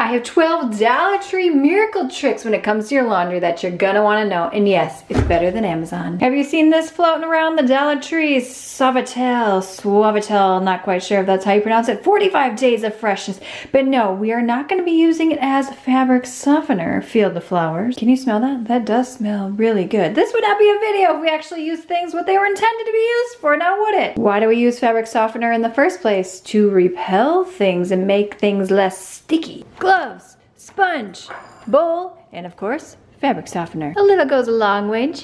I have 12 Dollar Tree miracle tricks when it comes to your laundry that you're gonna wanna know. And yes, it's better than Amazon. Have you seen this floating around the Dollar Tree? Suavitel, not quite sure if that's how you pronounce it. 45 days of freshness. But no, we are not gonna be using it as fabric softener. Feel the flowers. Can you smell that? That does smell really good. This would not be a video if we actually used things what they were intended to be used for, now would it? Why do we use fabric softener in the first place? To repel things and make things less sticky. Gloves, sponge, bowl, and of course, fabric softener. A little goes a long way, just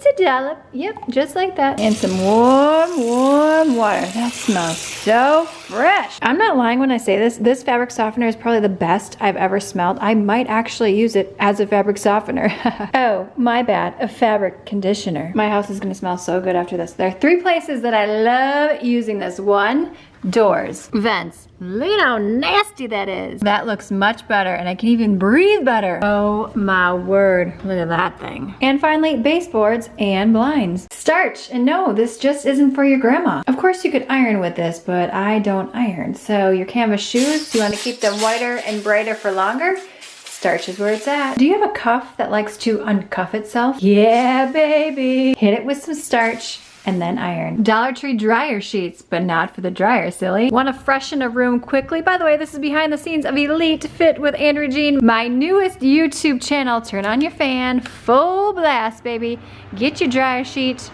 a dollop. Yep, just like that. And some warm water. That smells so fresh. I'm not lying when I say this. This fabric softener is probably the best I've ever smelled. I might actually use it as a fabric softener. Oh, my bad. A fabric conditioner. My house is gonna smell so good after this. There are 3 places that I love using this. 1, doors, vents. Look at how nasty that is. That looks much better, and I can even breathe better. Oh my word, look at that thing. And finally, baseboards and blinds. Starch, and no, this just isn't for your grandma. Of course you could iron with this, but I don't iron. So your canvas shoes, you wanna keep them whiter and brighter for longer? Starch is where it's at. Do you have a cuff that likes to uncuff itself? Yeah, baby. Hit it with some starch and then iron. Dollar Tree dryer sheets, but not for the dryer, silly. Want to freshen a room quickly? By the way, this is behind the scenes of Elite Fit with Andrea Jean, my newest YouTube channel. Turn on your fan, full blast, baby. Get your dryer sheet,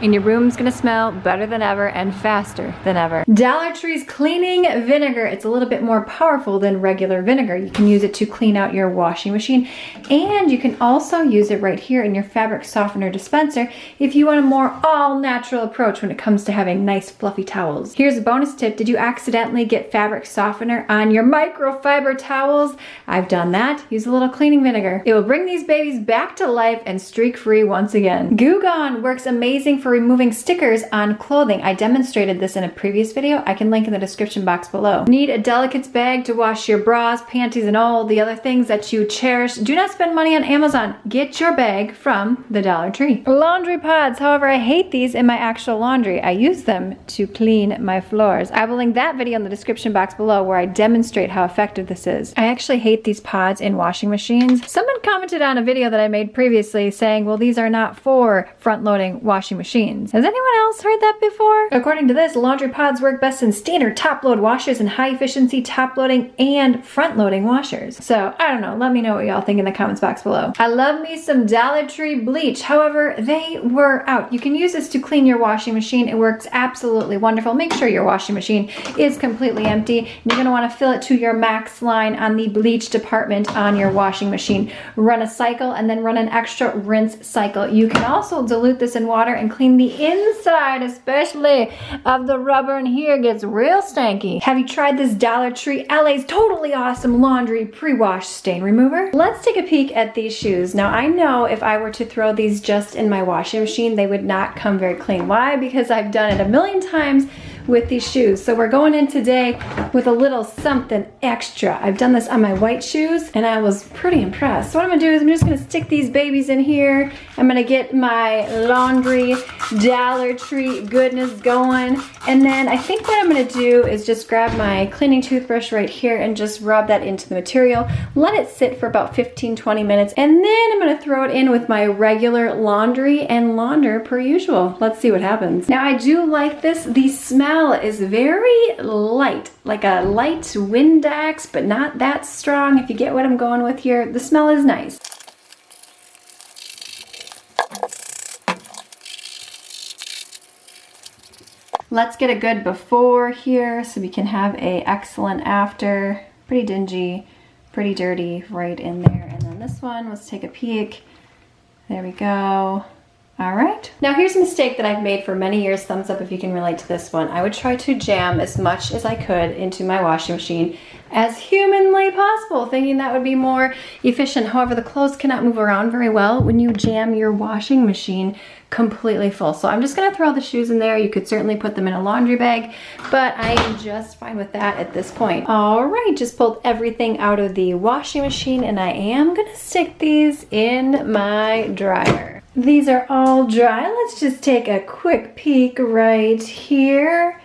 and your room's gonna smell better than ever and faster than ever. Dollar Tree's cleaning vinegar. It's a little bit more powerful than regular vinegar. You can use it to clean out your washing machine, and you can also use it right here in your fabric softener dispenser if you want a more all-natural approach when it comes to having nice fluffy towels. Here's a bonus tip. Did you accidentally get fabric softener on your microfiber towels? I've done that. Use a little cleaning vinegar. It will bring these babies back to life and streak-free once again. Goo Gone works amazing for removing stickers on clothing. I demonstrated this in a previous video. I can link in the description box below. Need a delicates bag to wash your bras, panties, and all the other things that you cherish? Do not spend money on Amazon. Get your bag from the Dollar Tree. Laundry pods. However, I hate these in my actual laundry. I use them to clean my floors. I will link that video in the description box below where I demonstrate how effective this is. I actually hate these pods in washing machines. Someone commented on a video that I made previously saying, well, these are not for front-loading washing machines. Has anyone else heard that before? According to this, laundry pods work best in standard top-load washers and high-efficiency top-loading and front-loading washers. So, I don't know. Let me know what y'all think in the comments box below. I love me some Dollar Tree bleach. However, they were out. You can use this to clean your washing machine. It works absolutely wonderful. Make sure your washing machine is completely empty. You're going to want to fill it to your max line on the bleach department on your washing machine. Run a cycle and then run an extra rinse cycle. You can also dilute this in water and clean the inside, especially of the rubber in here, gets real stanky. Have you tried this Dollar Tree LA's totally awesome laundry pre-wash stain remover? Let's take a peek at these shoes. Now I know if I were to throw these just in my washing machine, they would not come very clean. Why? Because I've done it a million times with these shoes. So we're going in today with a little something extra. I've done this on my white shoes and I was pretty impressed. So what I'm gonna do is I'm just gonna stick these babies in here. I'm gonna get my laundry Dollar Tree goodness going. And then I think what I'm gonna do is just grab my cleaning toothbrush right here and just rub that into the material. Let it sit for about 15-20 minutes. And then I'm gonna throw it in with my regular laundry and launder per usual. Let's see what happens. Now I do like this. The smell is very light, like a light Windex, but not that strong. If you get what I'm going with here, the smell is nice. Let's get a good before here so we can have a excellent after. Pretty dingy, pretty dirty right in there. And then this one, let's take a peek. There we go. All right. Now here's a mistake that I've made for many years. Thumbs up if you can relate to this one. I would try to jam as much as I could into my washing machine as humanly possible, thinking that would be more efficient. However, the clothes cannot move around very well when you jam your washing machine completely full. So I'm just gonna throw the shoes in there. You could certainly put them in a laundry bag, but I am just fine with that at this point. All right, just pulled everything out of the washing machine and I am gonna stick these in my dryer. These are all dry. Let's just take a quick peek right here.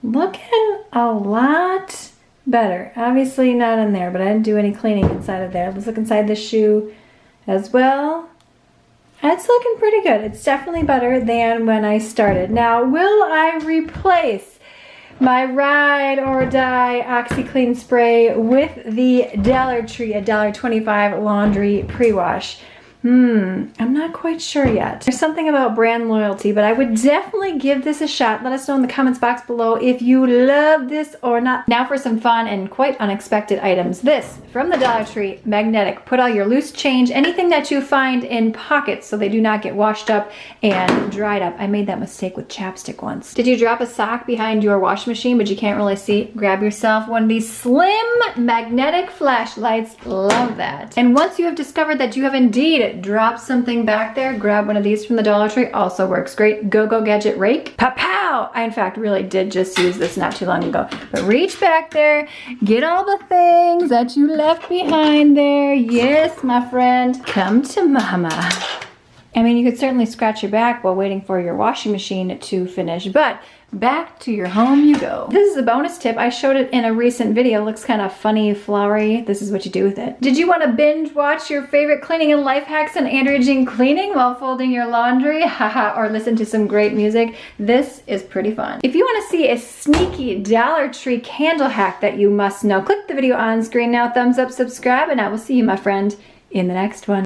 Looking a lot better. Obviously not in there, but I didn't do any cleaning inside of there. Let's look inside the shoe as well. It's looking pretty good. It's definitely better than when I started. Now, will I replace my ride or die OxyClean spray with the Dollar Tree $1.25 laundry pre-wash? I'm not quite sure yet. There's something about brand loyalty, but I would definitely give this a shot. Let us know in the comments box below if you love this or not. Now for some fun and quite unexpected items. This, from the Dollar Tree, magnetic. Put all your loose change, anything that you find in pockets so they do not get washed up and dried up. I made that mistake with chapstick once. Did you drop a sock behind your washing machine but you can't really see? Grab yourself one of these slim magnetic flashlights. Love that. And once you have discovered that you have indeed drop something back there, grab one of these from the Dollar Tree. Also works great. Go-Go Gadget Rake. Pow-pow! I in fact really did just use this not too long ago. But reach back there, get all the things that you left behind there. Yes, my friend. Come to mama. I mean, you could certainly scratch your back while waiting for your washing machine to finish, but back to your home you go. This is a bonus tip. I showed it in a recent video. It looks kind of funny, flowery. This is what you do with it. Did you want to binge watch your favorite cleaning and life hacks on Andrea Jean Cleaning while folding your laundry? Haha, or listen to some great music? This is pretty fun. If you want to see a sneaky Dollar Tree candle hack that you must know, click the video on screen now, thumbs up, subscribe, and I will see you, my friend, in the next one.